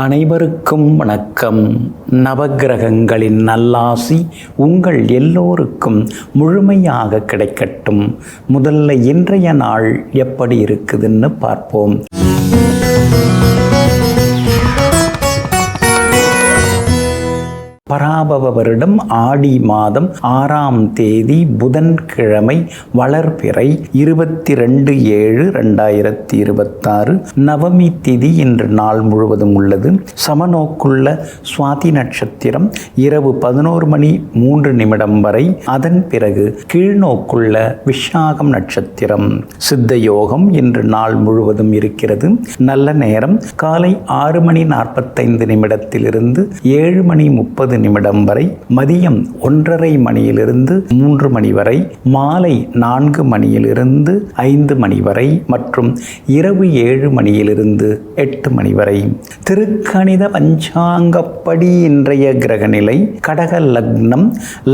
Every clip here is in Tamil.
அனைவருக்கும் வணக்கம். நவக்கிரகங்களின் நல்லாசி உங்கள் எல்லோருக்கும் முழுமையாக கிடைக்கட்டும். முதல்ல இன்றைய நாள் எப்படி இருக்குதுன்னு பார்ப்போம். பராபவ வருடம் ஆடி மாதம் 6ஆம் தேதி புதன்கிழமை, வளர்பிறை 22/7/2026. நவமி திதி இன்று நாள் முழுவதும் உள்ளது. சமநோக்குள்ள சுவாதி நட்சத்திரம் இரவு 11:03 வரை, அதன் பிறகு கீழ்நோக்குள்ள விஷாகம் நட்சத்திரம். சித்த யோகம் இன்று நாள் முழுவதும் இருக்கிறது. நல்ல நேரம் காலை 6:45 7:30 வரை, மதியம் 1:30 மணியிலிருந்து 3 மணி வரை, மாலை 4 மணியிலிருந்து 5 மணி வரை மற்றும் இரவு 7 மணியிலிருந்து 8 மணி வரை. திருக்கணித பஞ்சாங்கப்படி இன்றைய கிரகநிலை கடக லக்னம்.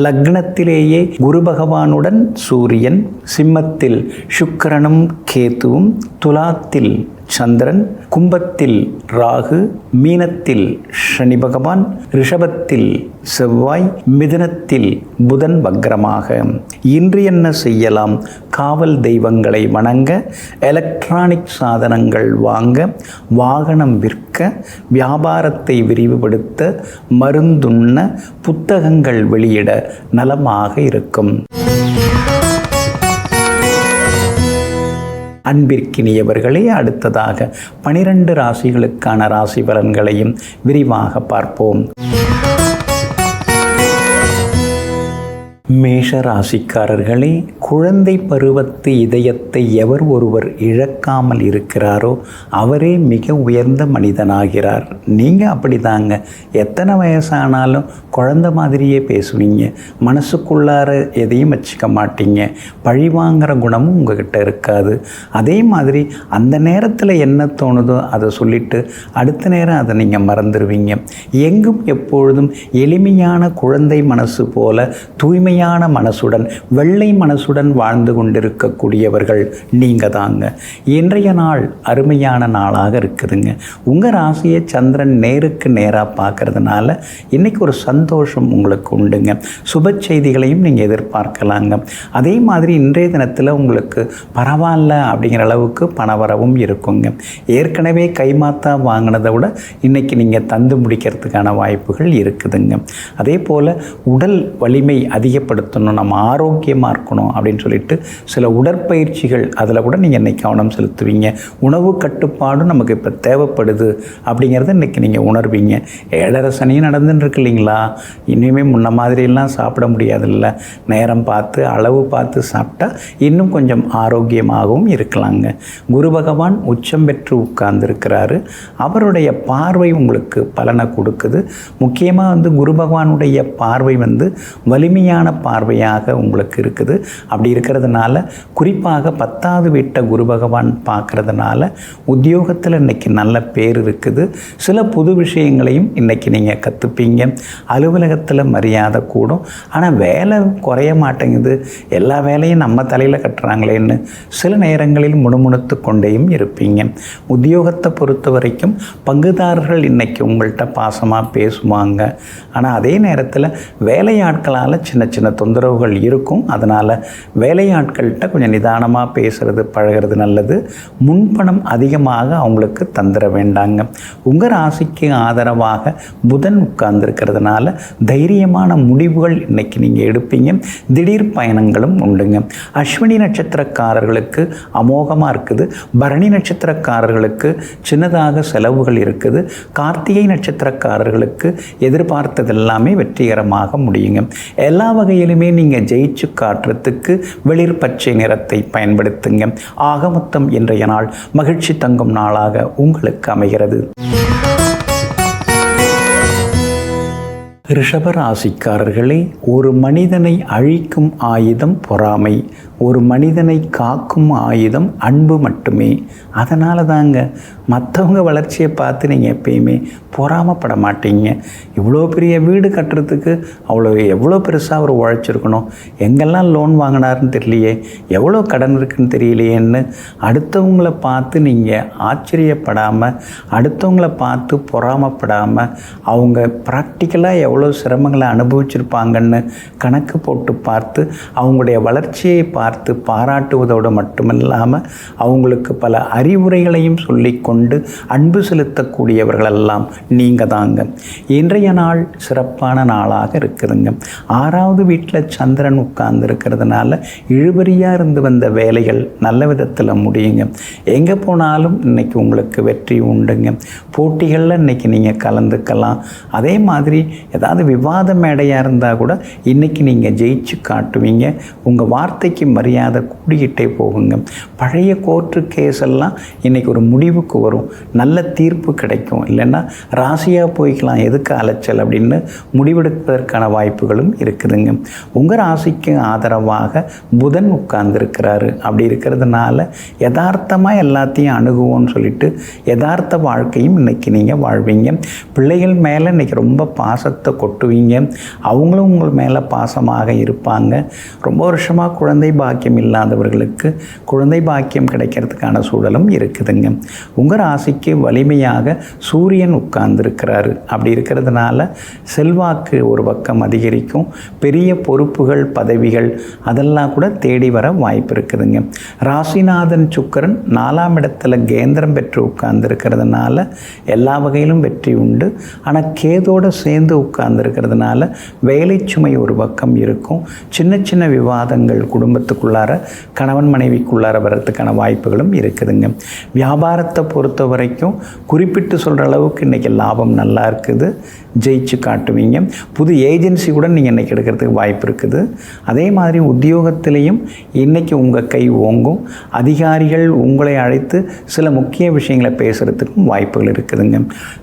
லக்னத்திலேயே குரு பகவானுடன் சூரியன், சிம்மத்தில் சுக்கிரனும் கேதுவும், துலாத்தில் சந்திரன், கும்பத்தில் ராகு, மீனத்தில் சனி பகவான், ரிஷபத்தில் செவ்வாய், மிதுனத்தில் புதன் வக்ரமாக. இன்று என்ன செய்யலாம்? காவல் தெய்வங்களை வணங்க, எலக்ட்ரானிக் சாதனங்கள் வாங்க, வாகனம் விற்க, வியாபாரத்தை விரிவுபடுத்த, மருந்துண்ண, புத்தகங்கள் வெளியிட நலமாக இருக்கும். அன்பிற்கினியவர்களே, அடுத்ததாக 12 ராசிகளுக்கான ராசி பலன்களையும் விரிவாக பார்ப்போம். மேஷ ராசிக்காரர்களே, குழந்தை பருவத்து இதயத்தை எவர் ஒருவர் இழக்காமல் இருக்கிறாரோ அவரே மிக உயர்ந்த மனிதனாகிறார். நீங்கள் அப்படிதாங்க. எத்தனை வயசானாலும் குழந்தை மாதிரியே பேசுவீங்க. மனசுக்குள்ளார எதையும் வச்சுக்க மாட்டீங்க. பழிவாங்கிற குணமும் உங்ககிட்ட இருக்காது. அதே மாதிரி அந்த நேரத்தில் என்ன தோணுதோ அதை சொல்லிவிட்டு அடுத்த நேரம் அதை நீங்கள் மறந்துடுவீங்க. எங்கும் எப்பொழுதும் எளிமையான குழந்தை மனசு போல தூய்மையான மனசுடன், வெள்ளை மனசுடன் வாழ்ந்து கொண்டிருக்கக்கூடியவர்கள் நீங்கள் தாங்க. இன்றைய நாள் அருமையான நாளாக இருக்குதுங்க. உங்கள் ராசியை சந்திரன் நேருக்கு நேராக பார்க்கறதுனால இன்னைக்கு ஒரு சந்தோஷம் உங்களுக்கு உண்டுங்க. சுப செய்திகளையும் நீங்கள் எதிர்பார்க்கலாங்க. அதே மாதிரி இன்றைய தினத்தில் உங்களுக்கு பரவாயில்ல அப்படிங்கிற அளவுக்கு பணவரவும் இருக்குங்க. ஏற்கனவே கைமாத்தா வாங்கினதை விட இன்னைக்கு நீங்கள் தந்து முடிக்கிறதுக்கான வாய்ப்புகள் இருக்குதுங்க. அதே போல் உடல் வலிமை அதிகப்படுத்தணும், நம்ம ஆரோக்கியமாக இருக்கணும் அப்படின்னு சொல்லிட்டு சில உடற்பயிற்சிகள் அதில் கூட நீங்கள் இன்றைக்கி கவனம் செலுத்துவீங்க. உணவு கட்டுப்பாடும் நமக்கு இப்போ தேவைப்படுது அப்படிங்கிறத இன்றைக்கி நீங்கள் உணர்வீங்க. 7:30 சனியும் நடந்துன்னு இருக்கு இல்லைங்களா? இனிமேல் முன்ன மாதிரியெல்லாம் சாப்பிட முடியாதில்ல. நேரம் பார்த்து அளவு பார்த்து சாப்பிட்டா இன்னும் கொஞ்சம் ஆரோக்கியமாகவும் இருக்கலாங்க. குரு பகவான் உச்சம் பெற்று உட்கார்ந்துருக்கிறாரு. அவருடைய பார்வை உங்களுக்கு பலனை கொடுக்குது. முக்கியமாக குரு பகவானுடைய பார்வை வலிமையான பார்வையாக உங்களுக்கு இருக்குது. அப்படி இருக்கிறதுனால, குறிப்பாக 10வது வீட்டை குரு பகவான் பார்க்கறதுனால உத்தியோகத்தில் இன்றைக்கி நல்ல பேர் இருக்குது. சில புது விஷயங்களையும் இன்றைக்கி நீங்கள் கற்றுப்பீங்க. அலுவலகத்தில் மரியாதை கூடும். ஆனால் வேலை குறைய மாட்டேங்குது, எல்லா வேலையும் நம்ம தலையில் கட்டுறாங்களேன்னு சில நேரங்களில் முணுமுணுத்து கொண்டேயும் இருப்பீங்க. உத்தியோகத்தை பொறுத்த வரைக்கும் பங்குதாரர்கள் இன்றைக்கி உங்கள்கிட்ட பாசமாக பேசுவாங்க. ஆனால் அதே நேரத்தில் வேலையாட்களால் சின்ன சின்ன தொந்தரவுகள் இருக்கும். அதனால் வேலையாட்கள்கிட்ட கொஞ்சம் நிதானமாக பேசுகிறது பழகிறது நல்லது. முன்பணம் அதிகமாக அவங்களுக்கு தந்துட வேண்டாங்க. உங்கள் ராசிக்கு ஆதரவாக புதன் உட்கார்ந்துருக்கிறதுனால தைரியமான முடிவுகள் இன்றைக்கி நீங்கள் எடுப்பீங்க. திடீர் பயணங்களும் உண்டுங்க. அஸ்வினி நட்சத்திரக்காரர்களுக்கு அமோகமாக இருக்குது. பரணி நட்சத்திரக்காரர்களுக்கு சின்னதாக செலவுகள் இருக்குது. கார்த்திகை நட்சத்திரக்காரர்களுக்கு எதிர்பார்த்ததெல்லாமே வெற்றிகரமாக முடியுங்க. எல்லா வகையிலுமே நீங்கள் ஜெயிச்சு காட்டுறதுக்கு வெளிர் பச்சை நிறத்தை பயன்படுத்துங்க. ஆக மொத்தம் இன்றைய நாள் மகிழ்ச்சி தங்கும் நாளாக உங்களுக்கு அமைகிறது. ரிஷப ராசிக்காரர்களே, ஒரு மனிதனை அழிக்கும் ஆயுதம் பொறாமை, ஒரு மனிதனை காக்கும் ஆயுதம் அன்பு மட்டுமே. அதனால தாங்க மற்றவங்க வளர்ச்சியை பார்த்து நீங்கள் எப்பயுமே பொறாமப்பட மாட்டீங்க. இவ்வளோ பெரிய வீடு கட்டுறதுக்கு எவ்வளோ பெருசாக அவர் உழைச்சிருக்கணும், எங்கெல்லாம் லோன் வாங்கினாருன்னு தெரியலையே, எவ்வளோ கடன் இருக்குன்னு தெரியலையேன்னு அடுத்தவங்கள பார்த்து நீங்கள் ஆச்சரியப்படாமல், அடுத்தவங்கள பார்த்து பொறாமப்படாமல், அவங்க ப்ராக்டிக்கலாக எவ்வளோ சிரமங்களை அனுபவிச்சிருப்பாங்கன்னு கணக்கு போட்டு பார்த்து அவங்களுடைய வளர்ச்சியை பார்த்து பாராட்டுவதோடு மட்டுமில்லாமல் அவங்களுக்கு பல அறிவுரைகளையும் சொல்லிக்கொண்டு அன்பு செலுத்தக்கூடியவர்களெல்லாம் நீங்கள் தாங்க. இன்றைய நாள் சிறப்பான நாளாக இருக்குதுங்க. 6வது வீட்டில் சந்திரன் உட்கார்ந்து இருக்கிறதுனால இழுபறியாக இருந்து வந்த வேலைகள் நல்ல விதத்தில் முடியுங்க. எங்கே போனாலும் இன்றைக்கி உங்களுக்கு வெற்றி உண்டுங்க. போட்டிகளில் இன்றைக்கி நீங்கள் கலந்துக்கலாம். அதே மாதிரி ஏதாவது விவாத மேடையாக இருந்தால் கூட இன்றைக்கி நீங்கள் ஜெயிச்சு காட்டுவீங்க. உங்கள் வார்த்தைக்கு மரியாதை கூடிக்கிட்டே போகுங்க. பழைய கோர்ட்டு கேஸ் எல்லாம் இன்றைக்கி ஒரு முடிவுக்கு வரும், நல்ல தீர்ப்பு கிடைக்கும். இல்லைன்னா ராசியாக போய்க்கலாம், எதுக்கு அலைச்சல் அப்படின்னு முடிவெடுப்பதற்கான வாய்ப்புகளும் இருக்குதுங்க. உங்கள் ராசிக்கு ஆதரவாக புதன் உட்கார்ந்துருக்கிறாரு. அப்படி இருக்கிறதுனால யதார்த்தமாக எல்லாத்தையும் அணுகுவோன்னு சொல்லிட்டு யதார்த்த வாழ்க்கையும் இன்றைக்கி நீங்கள் வாழ்வீங்க. பிள்ளைகள் மேலே இன்றைக்கி ரொம்ப பாசத்தை கொட்டுவீங்க. அவங்களும் உங்கள் மேலே பாசமாக இருப்பாங்க. ரொம்ப வருஷமாக குழந்தை பாக்கியம் இல்லாதவர்களுக்கு குழந்தை பாக்கியம் கிடைக்கிறதுக்கான சூழலும் இருக்குதுங்க. உங்கள் ராசிக்கு வலிமையாக சூரியன் உட்கார்ந்துருக்கிறாரு. அப்படி இருக்கிறதுனால செல்வாக்கு ஒரு பக்கம் அதிகரிக்கும். பெரிய பொறுப்புகள், பதவிகள் அதெல்லாம் கூட தேடி வர வாய்ப்பு இருக்குதுங்க. ராசிநாதன் சுக்கிரன் 4ஆம் இடத்துல கேந்திரம் பெற்று உட்கார்ந்துருக்கிறதுனால எல்லா வகையிலும் வெற்றி உண்டு. ஆனால் கேதோடு சேர்ந்து உட்கார்ந்துருக்கிறதுனால வேலை சுமை ஒரு பக்கம் இருக்கும். சின்ன சின்ன விவாதங்கள் குடும்பத்துக்குள்ளார, கணவன் மனைவிக்குள்ளார வர்றதுக்கான வாய்ப்புகளும் இருக்குதுங்க. வியாபாரத்தை பொறுத்த வரைக்கும் குறிப்பிட்டு சொல்கிற அளவுக்கு இன்றைக்கி லாபம் நல்லா இருக்குது, ஜெயிச்சு காட்டுவீங்க. புது ஏஜென்சி கூட நீங்கள் இன்றைக்கி எடுக்கிறதுக்கு வாய்ப்பு இருக்குது. அதே மாதிரி உத்தியோகத்திலையும் இன்றைக்கி உங்கள் கை ஓங்கும். அதிகாரிகள் உங்களை அழைத்து சில முக்கிய விஷயங்களை பேசுகிறதுக்கும் வாய்ப்புகள் இருக்குதுங்க.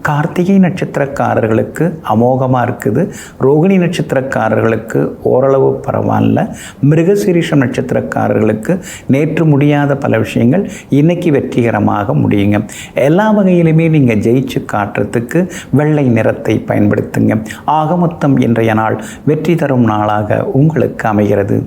கார்த்திகை நட்சத்திரக்காரர்களுக்கு அமோகமாக இருக்குது. ரோகிணி நட்சத்திரக்காரர்களுக்கு ஓரளவு பரவாயில்ல. மிருகசீரிஷம் நட்சத்திரக்காரர்களுக்கு நேற்று முடியாத பல விஷயங்கள் இன்றைக்கி வெற்றிகரமாக முடியுங்க. எல்லா வகையிலுமே நீங்கள் ஜெயிச்சு காட்டுறதுக்கு வெள்ளை நிறத்தை பயன்படுத்துங்க. ஆக மொத்தம் இன்றைய நாள் வெற்றி தரும் நாளாக உங்களுக்கு அமைகிறது.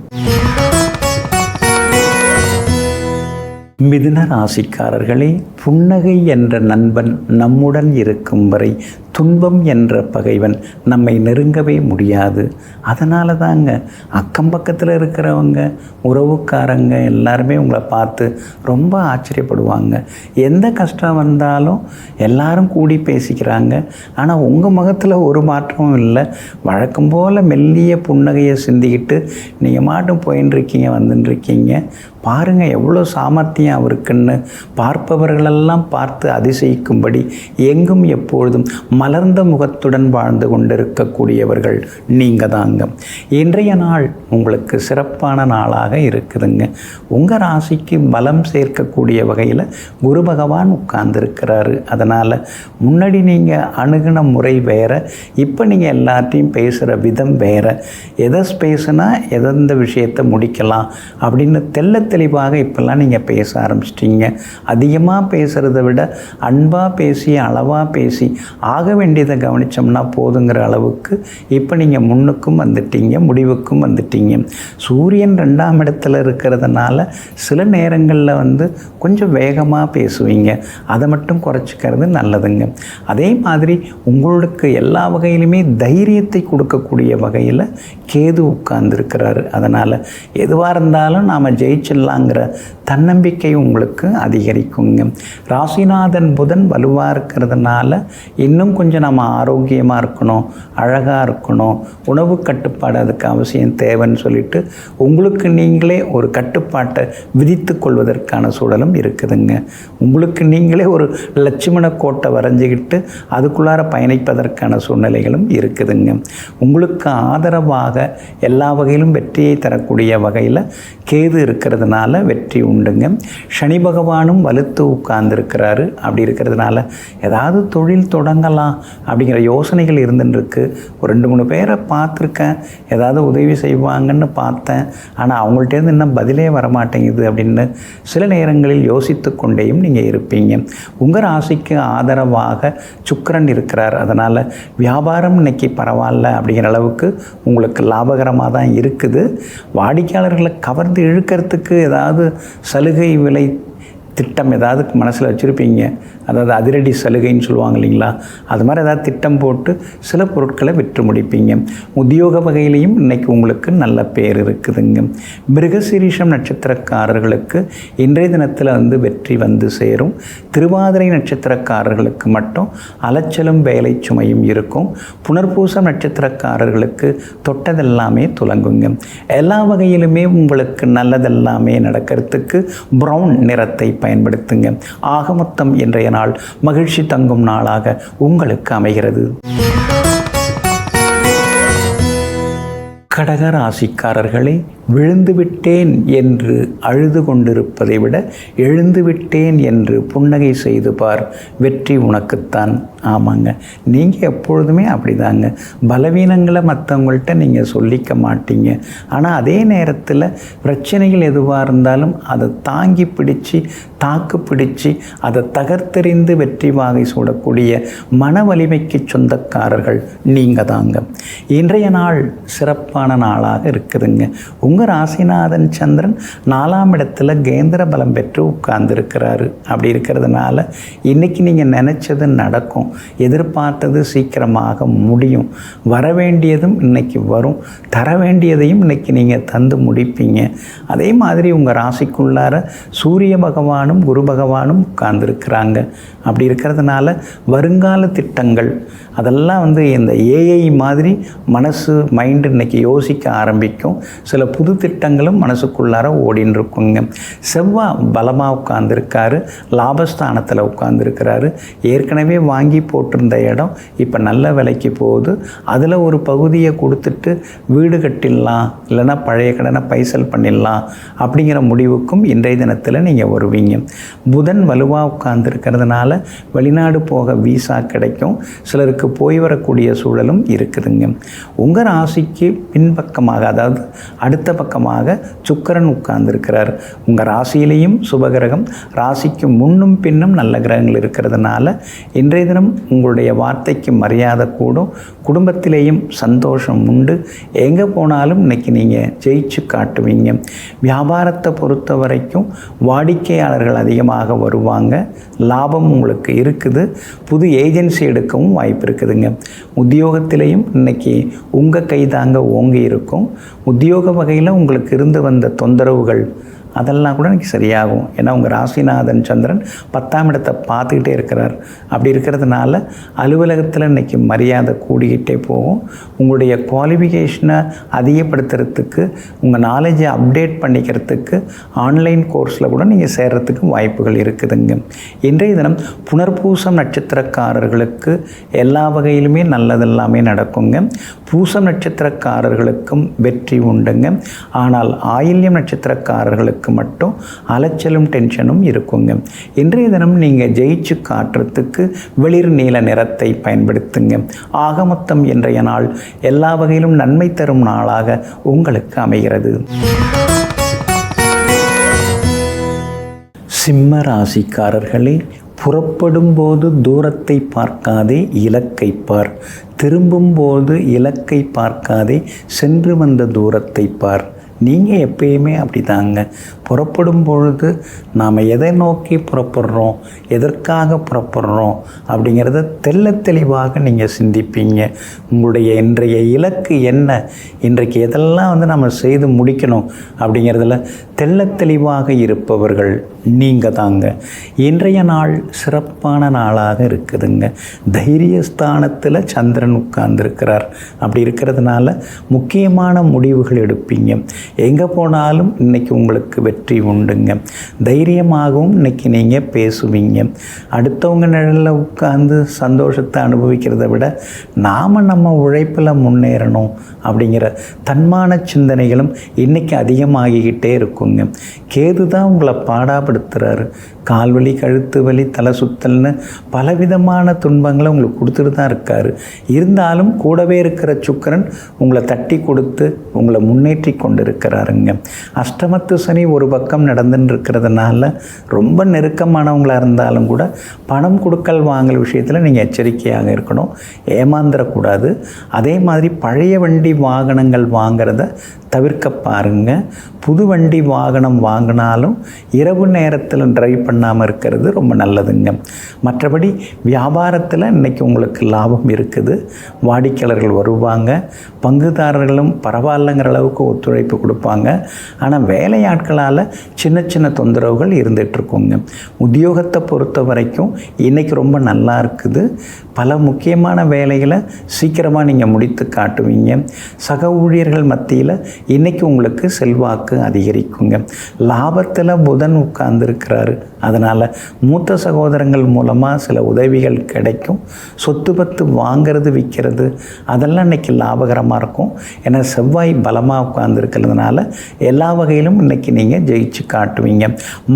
மிதுன ராசிக்காரர்களே, புன்னகை என்ற நண்பன் நம்முடன் இருக்கும் வரை துன்பம் என்ற பகைவன் நம்மை நெருங்கவே முடியாது. அதனால தாங்க அக்கம் பக்கத்தில் இருக்கிறவங்க, உறவுக்காரங்க எல்லாருமே உங்களை பார்த்து ரொம்ப ஆச்சரியப்படுவாங்க. எந்த கஷ்டம் வந்தாலும் எல்லாரும் கூடி பேசிக்கிறாங்க. ஆனால் உங்கள் முகத்தில் ஒரு மாற்றமும் இல்லை. வழக்கம் போல் மெல்லிய புன்னகையை சிந்திக்கிட்டு நீங்கள் மாட்டும் போயின்ட்டுருக்கீங்க, வந்துட்டுருக்கீங்க. பாருங்கள் எவ்வளோ சாமர்த்தியம் அவருக்குன்னு பார்ப்பவர்களெல்லாம் பார்த்து அதிசயிக்கும்படி எங்கும் எப்பொழுதும் மலர்ந்த முகத்துடன் வாழ்ந்து கொண்டிருக்கக்கூடியவர்கள் நீங்கள் தாங்க. இன்றைய நாள் உங்களுக்கு சிறப்பான நாளாக இருக்குதுங்க. உங்கள் ராசிக்கு பலம் சேர்க்கக்கூடிய வகையில் குரு பகவான் உட்கார்ந்துருக்கிறாரு. அதனால் முன்னாடி நீங்கள் அணுகின முறை வேறு, இப்போ நீங்கள் எல்லாத்தையும் பேசுகிற விதம் வேறு. எதை பேசுனா எந்த விஷயத்தை முடிக்கலாம் அப்படின்னு தெளிவாக இப்போல்லாம் நீங்கள் பேச ஆரம்பிச்சிட்டிங்க. அதிகமாக பேசுகிறத விட அன்பாக பேசி, அளவாக பேசி, ஆக வேண்டியதை கவனித்தோம்னா போதுங்கிற அளவுக்கு இப்போ நீங்கள் முன்னுக்கும் வந்துட்டீங்க, முடிவுக்கும் வந்துட்டீங்க. சூரியன் 2ஆம் இடத்துல இருக்கிறதுனால சில நேரங்களில் கொஞ்சம் வேகமாக பேசுவீங்க. அதை மட்டும் குறைச்சிக்கிறது நல்லதுங்க. அதே மாதிரி உங்களுக்கு எல்லா வகையிலுமே தைரியத்தை கொடுக்கக்கூடிய வகையில் கேது உட்கார்ந்துருக்கிறாரு. அதனால் எதுவாக இருந்தாலும் நாம் ஜெயிச்சிடலாங்கிற தன்னம்பிக்கை உங்களுக்கு அதிகரிக்குங்க. ராசிநாதன் புதன் வலுவாக இருக்கிறதுனால இன்னும் கொஞ்சம் நம்ம ஆரோக்கியமாக இருக்கணும், அழகாக இருக்கணும், உணவு கட்டுப்பாடு அதுக்கு அவசியம் தேவைன்னு சொல்லிட்டு உங்களுக்கு நீங்களே ஒரு கட்டுப்பாட்டை விதித்து கொள்வதற்கான சூழலும் இருக்குதுங்க. உங்களுக்கு நீங்களே ஒரு லட்சுமண கோட்டை வரைஞ்சிக்கிட்டு அதுக்குள்ளார பயணிப்பதற்கான சூழ்நிலைகளும் இருக்குதுங்க. உங்களுக்கு ஆதரவாக எல்லா வகையிலும் வெற்றியை தரக்கூடிய வகையில் கேது இருக்கிறதுனால வெற்றி உண்டுங்க. சனி பகவானும் வலுத்து உட்கார்ந்துருக்கிறாரு. அப்படி இருக்கிறதுனால ஏதாவது தொழில் தொடங்கலாம் அப்படிங்கிற யோசனைகள் இருந்துருக்கு. ஒரு 2-3 பேரை பார்த்துருக்கேன், ஏதாவது உதவி செய்வாங்கன்னு பார்த்தேன், ஆனால் அவங்கள்ட்டேருந்து இன்னும் பதிலே வரமாட்டேங்குது அப்படின்னு சில நேரங்களில் யோசித்து கொண்டேயும் நீங்கள் இருப்பீங்க. உங்கள் ராசிக்கு ஆதரவாக சுக்கிரன் இருக்கிறார். அதனால் வியாபாரம் இன்னைக்கு பரவாயில்ல அப்படிங்கிற அளவுக்கு உங்களுக்கு லாபகரமாக தான் இருக்குது. வாடிக்கையாளர்களை கவர்ந்து இழுக்கிறதுக்கு ஏதாவது சலுகை விலை திட்டம் ஏதாவது மனசில் வச்சுருப்பீங்க. அதாவது அதிரடி சலுகைன்னு சொல்லுவாங்க இல்லைங்களா, அது மாதிரி ஏதாவது திட்டம் போட்டு சில பொருட்களை விற்று முடிப்பீங்க. உத்தியோக வகையிலையும் இன்றைக்கி உங்களுக்கு நல்ல பேர் இருக்குதுங்க. மிருகசீரிஷம் நட்சத்திரக்காரர்களுக்கு இன்றைய தினத்தில் வெற்றி வந்து சேரும். திருவாதிரை நட்சத்திரக்காரர்களுக்கு மட்டும் அலைச்சலும் வேலை சுமையும் இருக்கும். புனர்பூசம் நட்சத்திரக்காரர்களுக்கு தொட்டதெல்லாமே துலங்குங்க. எல்லா வகையிலுமே உங்களுக்கு நல்லதெல்லாமே நடக்கிறதுக்கு ப்ரௌன் நிறத்தை பயன்படுத்துங்க. ஆக மொத்தம் இன்றைய நாள் மகிழ்ச்சி தங்கும் நாளாக உங்களுக்கு அமைகிறது. கடக ராசிக்காரர்களே, விழுந்துவிட்டேன் என்று அழுது கொண்டிருப்பதை விட எழுந்துவிட்டேன் என்று புன்னகை செய்து பார், வெற்றி உனக்குத்தான். ஆமாங்க, நீங்கள் எப்பொழுதுமே அப்படிதாங்க. பலவீனங்களை மற்றவங்கள்ட்ட நீங்கள் சொல்லிக்க மாட்டீங்க. ஆனால் அதே நேரத்தில் பிரச்சனைகள் எதுவாக இருந்தாலும் அதை தாங்கி பிடிச்சி தாக்கு பிடிச்சி அதை தகர்த்தெறிந்து வெற்றி வாகை சூடக்கூடிய மன வலிமைக்கு சொந்தக்காரர்கள் நீங்கள் தாங்க. இன்றைய நாள் சிறப்பான நாளாக இருக்குதுங்க. உங்கள் ராசிநாதன் சந்திரன் 4ஆம் இடத்துல கேந்திர பலம் பெற்று உட்கார்ந்துருக்கிறாரு. அப்படி இருக்கிறதுனால இன்றைக்கி நீங்கள் நினச்சது நடக்கும், எதிர்பார்த்தது சீக்கிரமாக முடியும், வர வேண்டியதும் இன்றைக்கி வரும், தர வேண்டியதையும் இன்றைக்கி நீங்கள் தந்து முடிப்பீங்க. அதே மாதிரி உங்கள் ராசிக்குள்ளார சூரிய பகவானும் குரு பகவானும் உட்கார்ந்துருக்கிறாங்க. அப்படி இருக்கிறதுனால வருங்கால திட்டங்கள் அதெல்லாம் இந்த ஏஐ மாதிரி மனசு மைண்டு இன்றைக்கி யோசிக்க ஆரம்பிக்கும். சில புது திட்டங்களும் மனசுக்குள்ளார ஓடின்னு இருக்குங்க. செவ்வாய் பலமாக உட்கார்ந்துருக்காரு, லாபஸ்தானத்தில் உட்கார்ந்துருக்கிறாரு. ஏற்கனவே வாங்கி போட்டிருந்த இடம் இப்போ நல்ல விலைக்கு போகுது. அதில் ஒரு பகுதியை கொடுத்துட்டு வீடு கட்டிடலாம், இல்லைன்னா பழைய கடனை பைசல் பண்ணிடலாம் அப்படிங்கிற முடிவுக்கும் இன்றைய தினத்தில் நீங்கள் வருவீங்க. புதன் வலுவாக உட்கார்ந்துருக்கிறதுனால வெளிநாடு போக வீசா கிடைக்கும். சிலருக்கு போய் வரக்கூடிய சூழலும் இருக்குதுங்க. உங்கள் ராசிக்கு பின்பக்கமாக, அதாவது அடுத்த பக்கமாக சுக்கிரன் உட்கார்ந்துருக்கிறார். உங்கள் ராசியிலையும் சுபகிரகம், ராசிக்கு முன்னும் பின்னும் நல்ல கிரகங்கள் இருக்கிறதுனால இன்றைய தினம் உங்களுடைய வார்த்தைக்கு மரியாதை கூடும். குடும்பத்திலேயும் சந்தோஷம் உண்டு. எங்கே போனாலும் இன்றைக்கி நீங்கள் ஜெயிச்சு காட்டுவீங்க. வியாபாரத்தை பொறுத்த வரைக்கும் வாடிக்கையாளர்கள் அதிகமாக வருவாங்க. லாபம் உங்களுக்கு இருக்குது. புது ஏஜென்சி எடுக்கவும் வாய்ப்பு இருக்குதுங்க. உத்தியோகத்திலையும் இன்றைக்கி உங்கள் கைதாங்க ஓங்கி இருக்கும். உத்தியோக வகையில் உங்களுக்கு இருந்து வந்த தொந்தரவுகள் அதெல்லாம் கூட இன்றைக்கி சரியாகும். ஏன்னா உங்கள் ராசிநாதன் சந்திரன் 10ஆம் இடத்தை பார்த்துக்கிட்டே இருக்கிறார். அப்படி இருக்கிறதுனால அலுவலகத்தில் இன்றைக்கி மரியாதை கூடிக்கிட்டே போகும். உங்களுடைய குவாலிஃபிகேஷனை அதிகப்படுத்துறதுக்கு, உங்கள் நாலேஜை அப்டேட் பண்ணிக்கிறதுக்கு ஆன்லைன் கோர்ஸில் கூட நீங்கள் சேர்கிறதுக்கு வாய்ப்புகள் இருக்குதுங்க. இன்றைய தினம் புனர்பூசம் நட்சத்திரக்காரர்களுக்கு எல்லா வகையிலுமே நல்லதெல்லாமே நடக்குங்க. பூசம் நட்சத்திரக்காரர்களுக்கும் வெற்றி உண்டுங்க. ஆனால் ஆயில்யம் நட்சத்திரக்காரர்களுக்கு மட்டும் அலைச்சலும் டென்ஷனும் இருக்குங்க. இன்றைய தினம் நீங்கள் ஜெயிச்சு காட்டுறதுக்கு வெளிர் நீல நிறத்தை பயன்படுத்துங்க. ஆக மொத்தம் இன்றைய நாள் எல்லா வகையிலும் நன்மை தரும் நாளாக உங்களுக்கு அமைகிறது. சிம்ம ராசிக்காரர்களே, புறப்படும்போது தூரத்தை பார்க்காதே, இலக்கை பார். திரும்பும்போது இலக்கை பார்க்காதே, சென்று வந்த தூரத்தை பார். நீங்கள் எப்பயுமே அப்படி தாங்க. புறப்படும் பொழுது நாம் எதை நோக்கி புறப்படுறோம், எதற்காக புறப்படுறோம் அப்படிங்கிறத தெளிவாக நீங்கள் சிந்திப்பீங்க. உங்களுடைய இன்றைய இலக்கு என்ன, இன்றைக்கு எதெல்லாம் நம்ம செய்து முடிக்கணும் அப்படிங்கிறதுல தெளிவாக இருப்பவர்கள் நீங்கள் தாங்க. இன்றைய நாள் சிறப்பான நாளாக இருக்குதுங்க. தைரியஸ்தானத்தில் சந்திரன் உட்கார்ந்துருக்கிறார். அப்படி இருக்கிறதுனால முக்கியமான முடிவுகள் எடுப்பீங்க. எங்கே போனாலும் இன்றைக்கி உங்களுக்கு வெற்றி உண்டுங்க. தைரியமாகவும் இன்றைக்கி நீங்கள் பேசுவீங்க. அடுத்தவங்க நிழலில் உட்கார்ந்து சந்தோஷத்தை அனுபவிக்கிறத விட நாம் நம்ம உழைப்பில் முன்னேறணும் அப்படிங்கிற தன்மான சிந்தனைகளும் இன்றைக்கி அதிகமாகிக்கிட்டே இருக்குங்க. இருக்குங்க. கேது தான் உங்களை பாடாப்படுத்துகிறாரு. கால்வலி, கழுத்து வலி, தலை சுத்தல்னு பலவிதமான துன்பங்களை உங்களுக்கு கொடுத்துட்டு தான் இருக்கார். இருந்தாலும் கூடவே இருக்கிற சுக்கிரன் உங்களை தட்டி கொடுத்து உங்களை முன்னேற்றி கொண்டு இருக்கிறாருங்க. அஷ்டமத்து சனி ஒரு பக்கம் நடந்துன்னு இருக்கிறதுனால ரொம்ப நெருக்கமானவங்களாக இருந்தாலும் கூட பணம் கொடுக்கல் வாங்கல் விஷயத்தில் நீங்கள் எச்சரிக்கையாக இருக்கணும், ஏமாந்துடக்கூடாது. அதே மாதிரி பழைய வண்டி வாகனங்கள் வாங்கிறத தவிர்க்க பாருங்கள். புது வண்டி வாகனம் வாங்கினாலும் இரவு நேரத்தில் ட்ரைவ் பண்ணாமல் இருக்கிறது ரொம்ப நல்லதுங்க. மற்றபடி வியாபாரத்தில் இன்றைக்கி உங்களுக்கு லாபம் இருக்குது, வாடிக்கையாளர்கள் வருவாங்க, பங்குதாரர்களும் பரவாயில்லைங்கிற அளவுக்கு ஒத்துழைப்பு கொடுப்பாங்க. ஆனால் வேலையாட்களால் சின்ன சின்ன தொந்தரவுகள் இருந்துகிட்ருக்குங்க. உத்தியோகத்தை பொறுத்த வரைக்கும் இன்றைக்கி ரொம்ப நல்லா இருக்குது. பல முக்கியமான வேலைகளை சீக்கிரமாக நீங்கள் முடித்து காட்டுவீங்க. சக ஊழியர்கள் மத்தியில் இன்றைக்கி உங்களுக்கு செல்வாக்கு அதிகரிக்குங்க. லாபத்தில் புதன் உட்கார்ந்துருக்கிறாரு. அதனால் மூத்த சகோதரங்கள் மூலமாக சில உதவிகள் கிடைக்கும். சொத்து பத்து வாங்கிறது விற்கிறது அதெல்லாம் இன்றைக்கி லாபகரமாக இருக்கும். ஏன்னா செவ்வாய் பலமாக உட்கார்ந்துருக்கிறதுனால எல்லா வகையிலும் இன்றைக்கி நீங்கள் ஜெயிச்சு காட்டுவீங்க.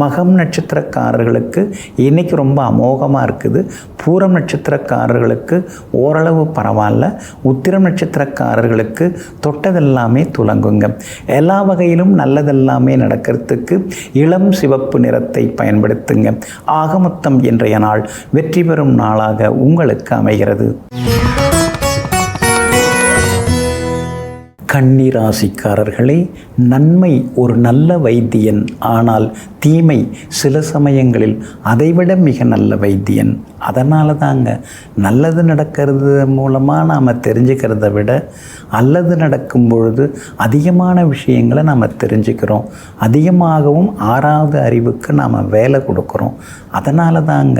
மகம் நட்சத்திரக்காரர்களுக்கு இன்றைக்கி ரொம்ப அமோகமாக இருக்குது. பூரம் நட்சத்திரக்காரர்களுக்கு ஓரளவு பரவாயில்ல. உத்திரம் நட்சத்திரக்காரர்களுக்கு தொட்டதெல்லாமே துலங்குங்க. எல்லா வகையிலும் நல்லதெல்லாமே நடக்கிறதுக்கு இளம் சிவப்பு நிறத்தை பயன்படுத்துங்க. ஆகமொத்தம் இன்றைய நாள் வெற்றி பெறும் நாளாக உங்களுக்கு அமைகிறது. கன்னி ராசிக்காரர்களே, நன்மை ஒரு நல்ல வைத்தியன், ஆனால் தீமை சில சமயங்களில் அதைவிட மிக நல்ல வைத்தியன். அதனால தாங்க நல்லது நடக்கிறது மூலமாக நாம் தெரிஞ்சுக்கிறத விட அல்லது நடக்கும் பொழுது அதிகமான விஷயங்களை நாம் தெரிஞ்சுக்கிறோம். அதிகமாகவும் ஆறாவது அறிவுக்கு நாம் வேலை கொடுக்குறோம். அதனால தாங்க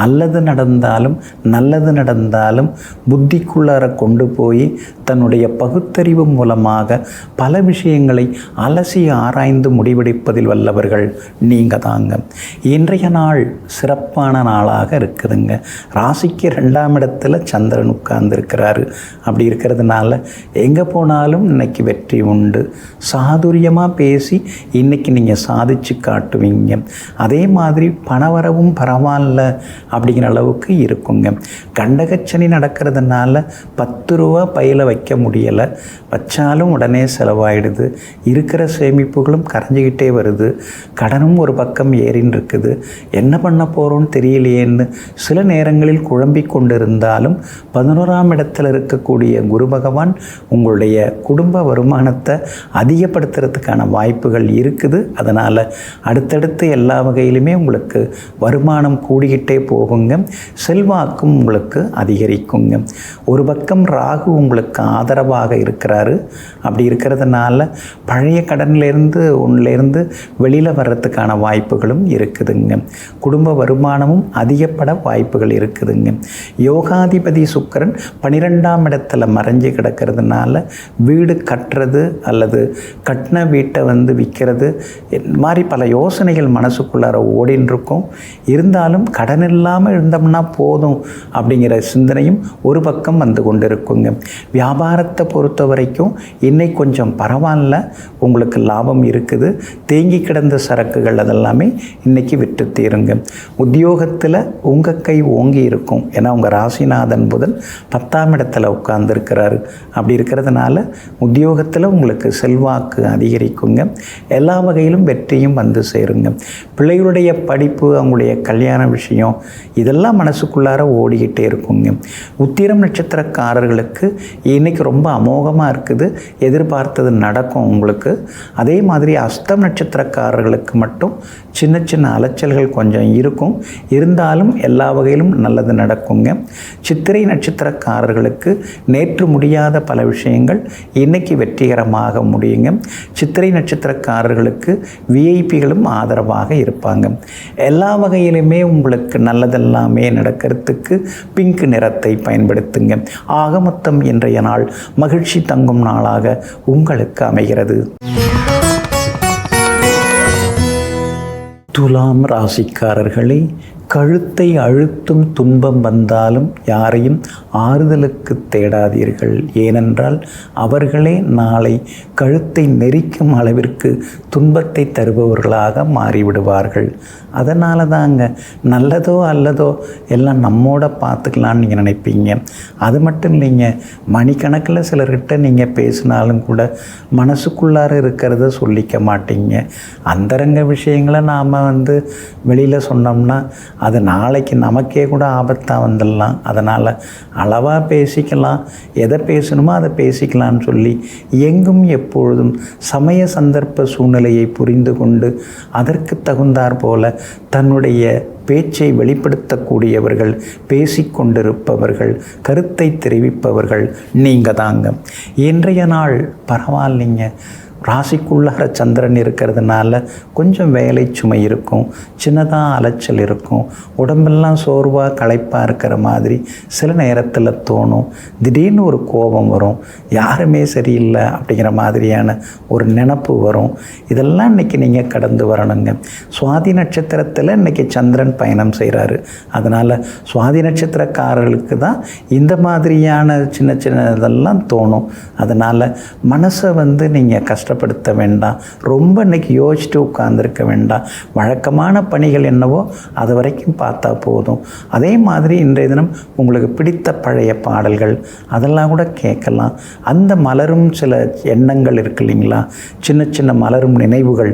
அல்லது நடந்தாலும் நல்லது நடந்தாலும் புத்திக்குள்ளார கொண்டு போய் தன்னுடைய பகுத்தறிவு மூலமாக பல விஷயங்களை அலசி ஆராய்ந்து முடிவெடுப்பதில் வல்லவர்கள் நீங்கள் தாங்க. இன்றைய நாள் சிறப்பான நாளாக இருக்குதுங்க. ராசிக்கு 2ஆம் இடத்துல சந்திரன் உட்கார்ந்துருக்கிறாரு. அப்படி இருக்கிறதுனால எங்கே போனாலும் இன்னைக்கு வெற்றி உண்டு. சாதுரியமாக பேசி இன்றைக்கி நீங்கள் சாதிச்சு காட்டுவீங்க. அதே மாதிரி பணவரவும் பரவாயில்ல அப்படிங்கிற அளவுக்கு இருக்குங்க. கண்டகச்சனி நடக்கிறதுனால 10 ரூபா பையில் வைக்க முடியலை, வச்சாலும் உடனே செலவாயிடுது. இருக்கிற சேமிப்புகளும் கரைஞ்சிக்கிட்டே வருது. கடனும் ஒரு பக்கம் ஏறின்னு இருக்குது. என்ன பண்ண போகிறோன்னு தெரியலையேன்னு சில நேரங்களில் குழம்பிக் கொண்டிருந்தாலும் 11ஆம் இடத்தில் இருக்கக்கூடிய குரு பகவான் உங்களுடைய குடும்ப வருமானத்தை அதிகப்படுத்துறதுக்கான வாய்ப்புகள் இருக்குது. அதனால் அடுத்தடுத்து எல்லா வகையிலுமே உங்களுக்கு வருமானம் கூடிக்கிட்டே போகுங்க. செல்வாக்கும் உங்களுக்கு அதிகரிக்குங்க. ஒரு பக்கம் ராகு உங்களுக்கு ஆதரவாக இருக்கிறாரு. அப்படி இருக்கிறதுனால பழைய கடன்லேருந்து ஒன்றிலேருந்து வெளியில் வர்றதுக்கான வாய்ப்புகளும் இருக்குதுங்க. குடும்ப வருமானமும் அதிகப்பட வாய்ப்புகள் இருக்குதுங்க. யோகாதிபதி சுக்கிரன் 12ஆம் இடத்துல மறைஞ்சு கிடக்கிறதுனால வீடு கட்டுறது அல்லது கட்டின வீட்டை விற்கிறது மாதிரி பல யோசனைகள் மனசுக்குள்ளார ஓடின்னு இருக்கும். இருந்தாலும் கடன் இல்லாமல் இருந்தோம்னா போதும் அப்படிங்கிற சிந்தனையும் ஒரு பக்கம் வந்து கொண்டு இருக்குங்க. வியாபாரத்தை பொறுத்த வரைக்கும் இன்னைக்கு கொஞ்சம் பரவாயில்ல, உங்களுக்கு லாபம் இருக்குது. தேங்கி கிடந்த சரக்குகள் அதெல்லாமே இன்றைக்கி விட்டு தீருங்க. உத்தியோகத்தில் உங்கள் கை ஓங்கி இருக்கும். ஏன்னா உங்கள் ராசிநாதன் புதன் 10ஆம் இடத்துல உட்கார்ந்துருக்கிறாரு. அப்படி இருக்கிறதுனால உத்தியோகத்தில் உங்களுக்கு செல்வாக்கு அதிகரிக்குங்க. எல்லா வகையிலும் வெற்றியும் வந்து சேருங்க. பிள்ளைகளுடைய படிப்பு, அவங்களுடைய கல்யாண விஷயம் இதெல்லாம் மனசுக்குள்ளார ஓடிக்கிட்டே இருக்குங்க. உத்திரம் நட்சத்திரக்காரர்களுக்கு இன்றைக்கி ரொம்ப அமோகமாக இருக்குது. எதிர்பார்த்தது நடக்கும் உங்களுக்கு. அதே மாதிரி அஸ்தம் நட்சத்திரக்காரர்களுக்கு மட்டும் சின்ன சின்ன அலைச்சல்கள் கொஞ்சம் இருக்கும். இருந்தாலும் எல்லா வகையிலும் நல்லது நடக்குங்க. சித்திரை நட்சத்திரக்காரர்களுக்கு நேற்று முடியாத பல விஷயங்கள் இன்னைக்கு வெற்றிகரமாக முடியுங்க. சித்திரை நட்சத்திரக்காரர்களுக்கு விஐபிகளும் ஆதரவாக இருப்பாங்க. எல்லா வகையிலுமே உங்களுக்கு நல்லதெல்லாமே நடக்கிறதுக்கு பிங்க் நிறத்தை பயன்படுத்துங்க. ஆக மொத்தம் இன்றைய நாள் மகிழ்ச்சி தங்கும் நாளாக உங்களுக்கு அமைகிறது. துலாம் ராசிக்காரர்களே, கழுத்தை அழுத்தும் துன்பம் வந்தாலும் யாரையும் ஆறுதலுக்கு தேடாதீர்கள். ஏனென்றால் அவர்களே நாளை கழுத்தை நெரிக்கும் அளவிற்கு துன்பத்தை தருபவர்களாக மாறிவிடுவார்கள். அதனால தாங்க நல்லதோ அல்லதோ எல்லாம் நம்மோட பார்த்துக்கலான்னு நீங்கள் நினைப்பீங்க. அது மட்டும் இல்லைங்க, மணிக்கணக்கில் சிலர்கிட்ட நீங்கள் பேசினாலும் கூட மனசுக்குள்ளார இருக்கிறத சொல்லிக்க மாட்டீங்க. அந்தரங்க விஷயங்களை நாம் வெளியில் சொன்னோம்னா அது நாளைக்கு நமக்கே கூட ஆபத்தாக வந்துடலாம். அதனால் அளவாக பேசிக்கலாம், எதை பேசணுமோ அதை பேசிக்கலான்னு சொல்லி எங்கும் எப்பொழுதும் சமய சந்தர்ப்ப சூழ்நிலையை புரிந்து கொண்டு அதற்கு தகுந்தாற் போல தன்னுடைய பேச்சை வெளிப்படுத்தக்கூடியவர்கள், பேசிக்கொண்டிருப்பவர்கள், கருத்தை தெரிவிப்பவர்கள் நீங்கள் தாங்க. இன்றைய நாள் பரவாயில்லைங்க, ராசிக்குள்ளார சந்திரன் இருக்கிறதுனால கொஞ்சம் வேலை சுமை இருக்கும், சின்னதாக அலைச்சல் இருக்கும், உடம்பெல்லாம் சோர்வாக களைப்பாக இருக்கிற மாதிரி சில நேரத்தில் தோணும். திடீர்னு ஒரு கோபம் வரும், யாருமே சரியில்லை அப்படிங்கிற மாதிரியான ஒரு நினப்பு வரும். இதெல்லாம் இன்றைக்கி நீங்கள் கடந்து வரணுங்க. சுவாதி நட்சத்திரத்தில் இன்றைக்கி சந்திரன் பயணம் செய்கிறாரு. அதனால் சுவாதி நட்சத்திரக்காரர்களுக்கு தான் இந்த மாதிரியான சின்ன சின்ன இதெல்லாம் தோணும். அதனால் மனசை நீங்கள் கஷ்டப்படுத்த வேண்டாம். ரொம்ப இன்றைக்கி யோசிச்சுட்டு உட்கார்ந்துருக்க வேண்டாம். வழக்கமான பணிகள் என்னவோ அது வரைக்கும் பார்த்தா போதும். அதே மாதிரி இன்றைய தினம் உங்களுக்கு பிடித்த பழைய பாடல்கள் அதெல்லாம் கூட கேட்கலாம். அந்த மலரும் சில எண்ணங்கள் இருக்கு இல்லைங்களா, சின்ன சின்ன மலரும் நினைவுகள்,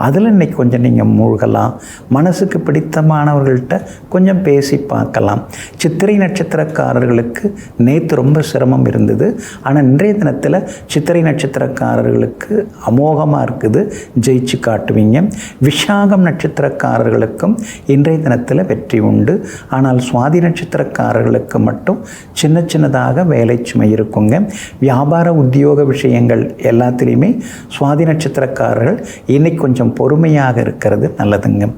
அதில் இன்றைக்கி கொஞ்சம் நீங்கள் மூழ்கலாம். மனசுக்கு பிடித்தமானவர்கள்ட்ட கொஞ்சம் பேசி பார்க்கலாம். சித்திரை நட்சத்திரக்காரர்களுக்கு நேற்று ரொம்ப சிரமம் இருந்தது. ஆனால் இன்றைய தினத்தில் சித்திரை நட்சத்திரக்காரர்களுக்கு அமோகமாக இருக்குது, ஜெயிச்சு காட்டுவீங்க. விஷாகம் நட்சத்திரக்காரர்களுக்கும் இன்றைய தினத்தில் வெற்றி உண்டு. ஆனால் சுவாதி நட்சத்திரக்காரர்களுக்கு மட்டும் சின்ன சின்னதாக வேலை சுமை இருக்குங்க. வியாபார உத்தியோக விஷயங்கள் எல்லாத்திலையுமே சுவாதி நட்சத்திரக்காரர்கள் இன்னைக்கு கொஞ்சம் பொறுமையாக இருக்கிறது நல்லதுங்க.